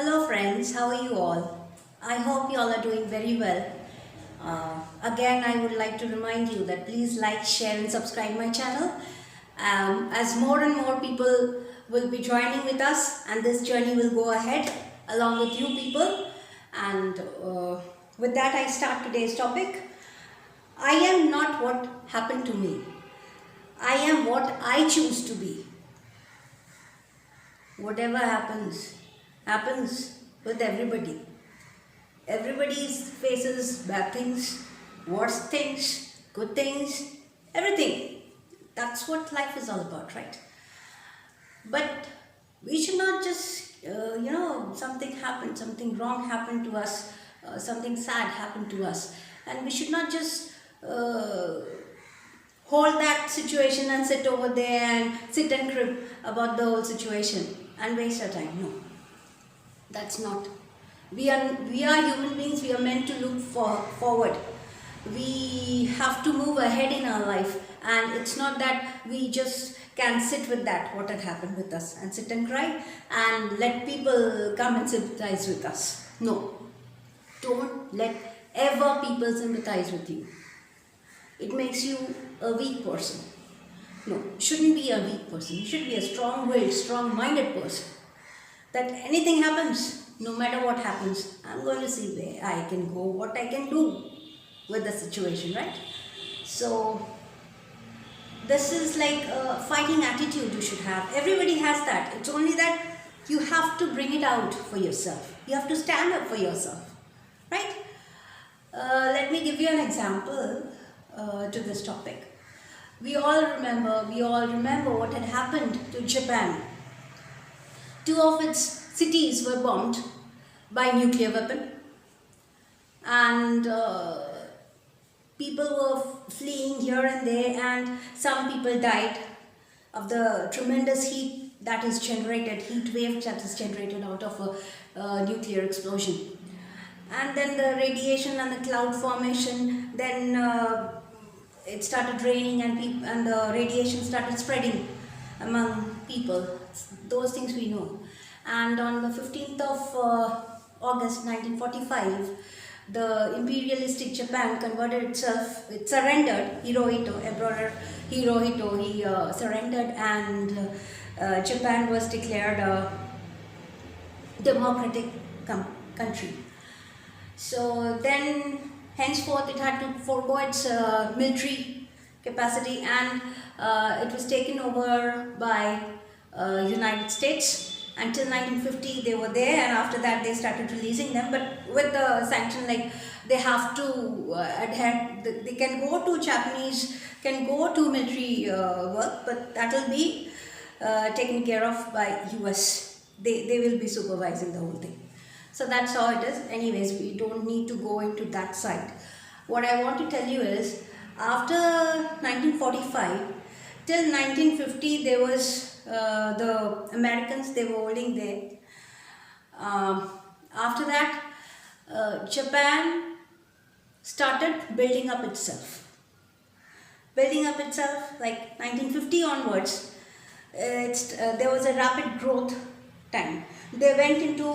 Hello friends, how are you all? I hope you all are doing very well. Again, I would like to remind you that please like, share and subscribe my channel as more and more people will be joining with us and this journey will go ahead along with you people. And with that I start today's topic. I am not what happened to me. I am what I choose to be. Whatever happens with everybody. Everybody faces bad things, worse things, good things, everything. That's what life is all about, right? But we should not just, something happened, something wrong happened to us, something sad happened to us, and we should not just hold that situation and sit over there and sit and crib about the whole situation and waste our time. No, that's not. We are human beings. We are meant to look forward. We have to move ahead in our life, and it's not that we just can sit with that what had happened with us and sit and cry and let people come and sympathize with us. No, don't let ever people sympathize with you. It makes you a weak person. No, you shouldn't be a weak person. You should be a strong-willed, strong-minded person. That anything happens, no matter what happens, I'm going to see where I can go, what I can do with the situation, right? So, this is like a fighting attitude you should have. Everybody has that. It's only that you have to bring it out for yourself. You have to stand up for yourself, right? Let me give you an example to this topic. We all remember what had happened to Japan. Two of its cities were bombed by nuclear weapon, and people were fleeing here and there, and some people died of the tremendous heat that is generated, heat wave that is generated out of a nuclear explosion. And then the radiation and the cloud formation, then it started raining and the radiation started spreading among people. Those things we know. And on the 15th of August 1945, the imperialistic Japan converted itself, it surrendered. Emperor Hirohito, he surrendered, and Japan was declared a democratic country. So then, henceforth, it had to forego its military capacity, and it was taken over by United States. Until 1950 they were there, and after that they started releasing them, but with the sanction, like they have to adhere. They can go to Japanese, can go to military work, but that will be taken care of by US. They will be supervising the whole thing. So that's how it is. Anyways, we don't need to go into that side. What I want to tell you is, after 1945 till 1950, there was the Americans, they were holding there. After that, Japan started building up itself. Building up itself, like 1950 onwards, there was a rapid growth time. They went into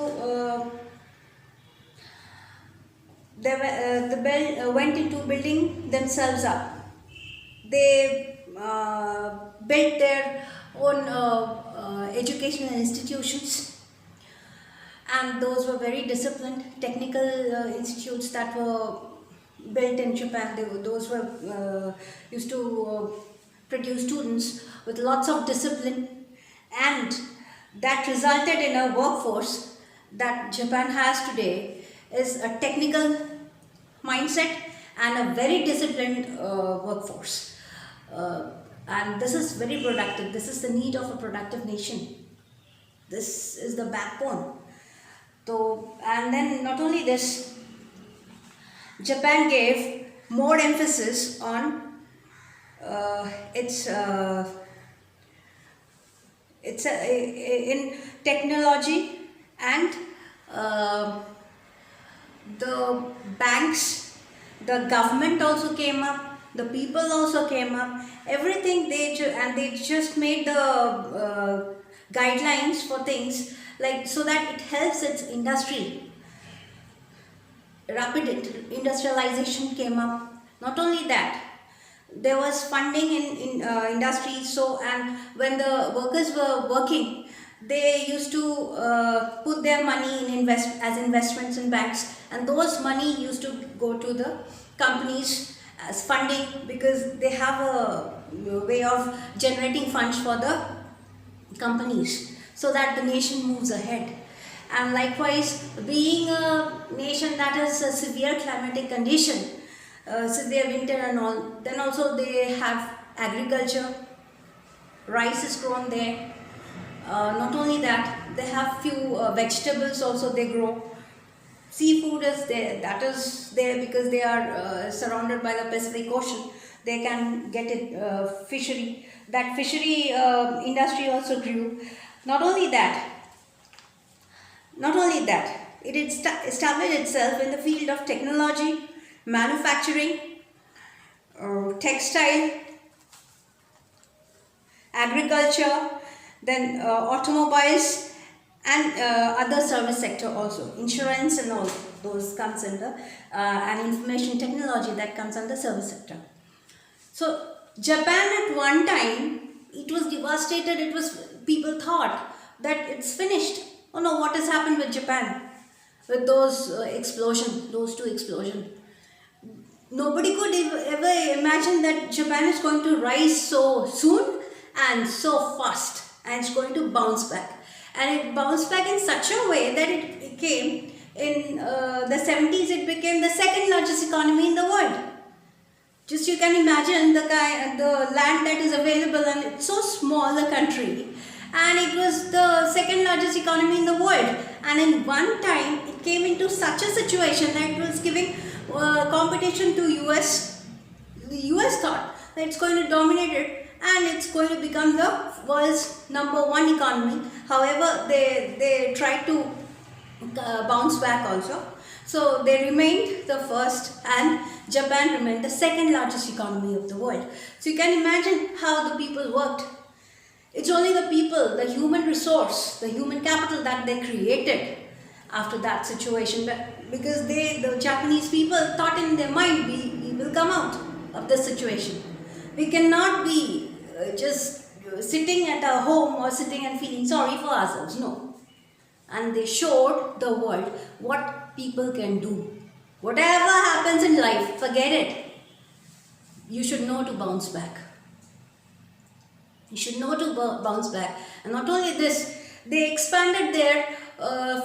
went into building themselves up. They built their own educational institutions, and those were very disciplined technical institutes that were built in Japan. Those were used to produce students with lots of discipline, and that resulted in a workforce that Japan has today is a technical mindset and a very disciplined workforce. And this is very productive. This is the need of a productive nation. This is the backbone. So, and then not only this, Japan gave more emphasis on its in technology, and the banks, the government also came up, the people also came up, everything they just made the guidelines for things like so that it helps its industry. Rapid industrialization came up. Not only that, there was funding in industries. So, and when the workers were working, they used to put their money in as investments in banks, and those money used to go to the companies as funding, because they have a way of generating funds for the companies, so that the nation moves ahead. And likewise, being a nation that has a severe climatic condition, severe winter and all, then also they have agriculture. Rice is grown there. Not only that, they have few vegetables also they grow. Seafood is there, that is there because they are surrounded by the Pacific Ocean. They can get it fishery. That fishery industry also grew. Not only that, it established itself in the field of technology, manufacturing, textile, agriculture, then automobiles, and other service sector also, insurance and all those comes under, and information technology, that comes under service sector. So Japan at one time, it was devastated. It was, people thought that it's finished. Oh no, what has happened with Japan? With those those two explosions. Nobody could ever imagine that Japan is going to rise so soon and so fast, and it's going to bounce back. And it bounced back in such a way that it came in the 70s, it became the second largest economy in the world. Just you can imagine the land that is available, and it's so small a country, and it was the second largest economy in the world. And in one time, it came into such a situation that it was giving competition to US. The US thought that it's going to dominate it, and it's going to become the world's #1 economy. However, they tried to bounce back also. So they remained the first, and Japan remained the second largest economy of the world. So you can imagine how the people worked. It's only the people, the human resource, the human capital that they created after that situation, because the Japanese people thought in their mind, we will come out of this situation. We cannot be just sitting at our home or sitting and feeling sorry for ourselves. No. And they showed the world what people can do. Whatever happens in life, forget it. You should know to bounce back. You should know to bounce back. And not only this, they expanded their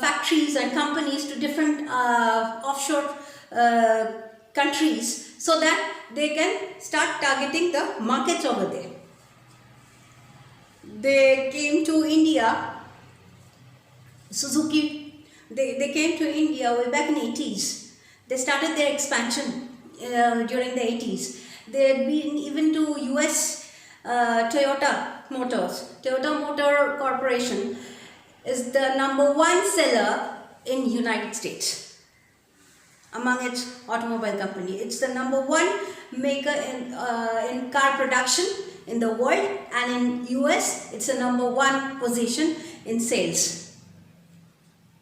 factories and companies to different offshore countries, so that they can start targeting the markets over there. They came to India. Suzuki, they came to India way back in 80s. They started their expansion during the 80s. They had been even to US. Toyota Motors. Toyota Motor Corporation is the #1 seller in United States among its automobile company. It's the #1 maker in car production in the world, and in US it's the #1 position in sales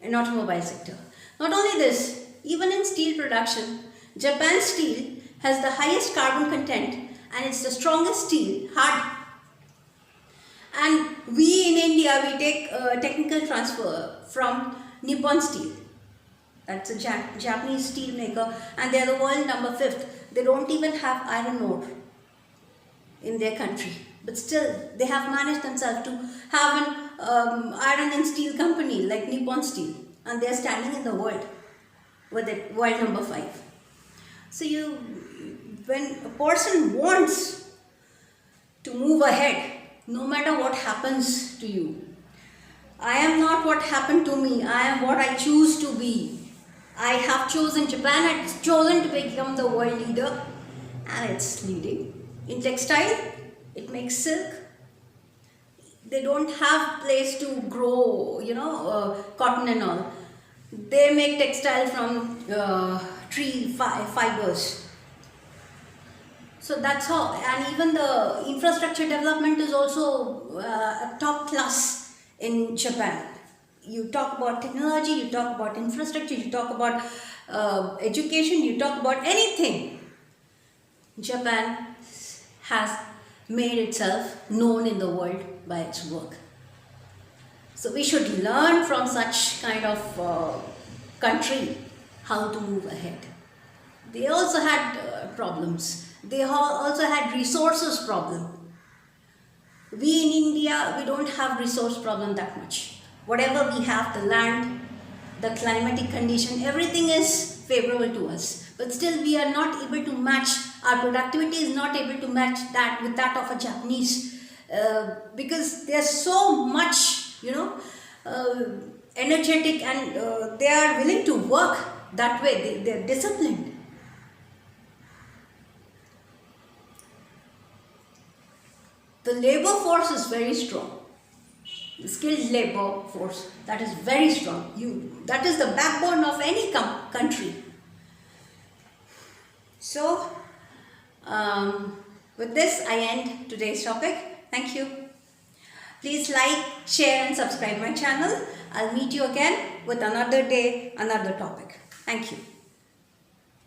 in automobile sector. Not only this, even in steel production, Japan Steel has the highest carbon content, and it's the strongest steel, hard. And we in India, we take technical transfer from Nippon Steel. That's a Japanese steel maker, and they're the world #5. They don't even have iron ore in their country, but still they have managed themselves to have an iron and steel company like Nippon Steel, and they're standing in the world with it, world #5. So when a person wants to move ahead, no matter what happens to you, I am not what happened to me, I am what I choose to be. I have chosen Japan, I've chosen to become the world leader, and it's leading. In textile, it makes silk. They don't have place to grow, cotton and all. They make textile from tree fibers. So that's how, and even the infrastructure development is also top class in Japan. you talk about technology, you talk about infrastructure, you talk about education, you talk about anything, Japan has made itself known in the world by its work. So we should learn from such kind of country how to move ahead. They also had problems. They also had resources problem. We in India, we don't have resource problem that much. Whatever we have, the land, the climatic condition, everything is favorable to us. But still we are not able to match, our productivity is not able to match that with that of a Japanese because they are so much, energetic, and they are willing to work that way. They are disciplined. The labor force is very strong. The skilled labor force, that is very strong. That is the backbone of any country. So, with this I end today's topic. Thank you. Please like, share and subscribe my channel. I'll meet you again with another day, another topic. Thank you.